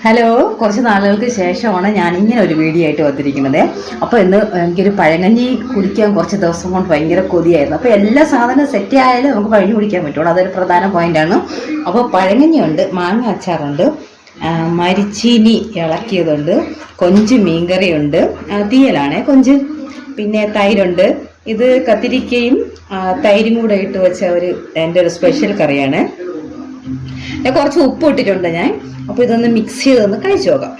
Hello, കുറച്ച് നാളുകൾക്ക് ശേഷമാണ് ഞാനിങ്ങനെ ഒരു വീഡിയോ ആയിട്ട് വന്നിരിക്കുന്നത്. അപ്പോൾ ഇന്ന് എനിക്കൊരു പഴങ്കഞ്ഞി കുടിക്കാൻ കുറച്ച് ദിവസം കൊണ്ട് ഭയങ്കര കൊതിയായിരുന്നു. അപ്പോൾ എല്ലാ സാധനവും സെറ്റ് ആയാലും നമുക്ക് പഴഞ്ഞു കുടിക്കാൻ പറ്റുള്ളൂ. അതൊരു പ്രധാന പോയിന്റാണ്. അപ്പോൾ പഴങ്കഞ്ഞിയുണ്ട്, മാങ്ങ അച്ചാറുണ്ട്, മരിച്ചീനി ഇളക്കിയതുണ്ട്, കൊഞ്ച് മീൻകറിയുണ്ട്, തീയലാണ് കൊഞ്ച്, പിന്നെ തൈരുണ്ട്. ഇത് കത്തിരിക്കയും തൈരും കൂടെ ഇട്ട് വെച്ച എൻ്റെ ഒരു സ്പെഷ്യൽ കറിയാണ്. കുറച്ച് ഉപ്പ് ഇട്ടിട്ടുണ്ട് ഞാൻ. അപ്പോൾ ഇതൊന്ന് മിക്സ് ചെയ്തൊന്ന് കഴിച്ചു നോക്കാം.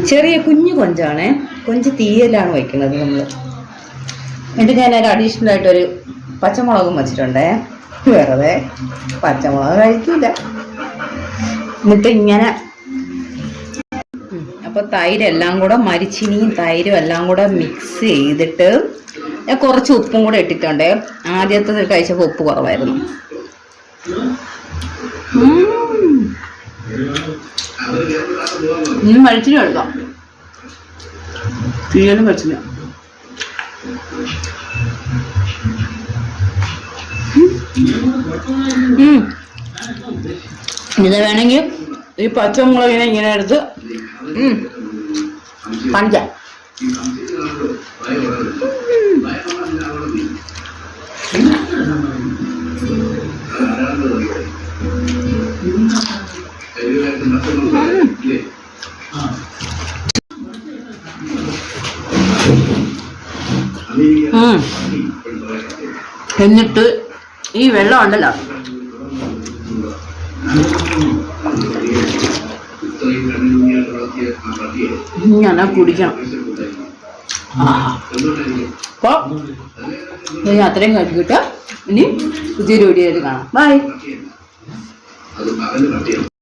ചെറിയ കുഞ്ഞു കൊഞ്ചാണ്, കൊഞ്ച് തീയലാണ് വയ്ക്കുന്നത് നമ്മൾ. എന്നിട്ട് ഞാൻ ഒരു അഡീഷണൽ ആയിട്ടൊരു പച്ചമുളകും വെച്ചിട്ടുണ്ടേ. വെറുതെ പച്ചമുളക് കഴിക്കില്ല. എന്നിട്ട് ഇങ്ങനെ അപ്പോൾ തൈരെല്ലാം കൂടെ, മരിച്ചിനിയും തൈരും എല്ലാം കൂടെ മിക്സ് ചെയ്തിട്ട് ഞാൻ കുറച്ച് ഉപ്പും കൂടെ ഇട്ടിട്ടുണ്ട്. ആദ്യത്തെ കഴിച്ചപ്പോൾ ഉപ്പ് കുറവായിരുന്നു. മരിച്ചിനി എടുക്കാം, തീയലും മരിച്ചില്ല. ഇത് വേണമെങ്കിൽ ഈ പച്ചമുളകിനെ ഇങ്ങനെ എടുത്ത് കാണിക്കാം. എന്നിട്ട് ഈ വെള്ളം ഉണ്ടല്ലോ, ഇങ്ങനെ കുടിക്കണം. അപ്പോൾ ഞാൻ അത്രയും കഴിച്ചിട്ട് ഇനി പുതിയൊരു വീഡിയോയിൽ കാണാം. ബൈ.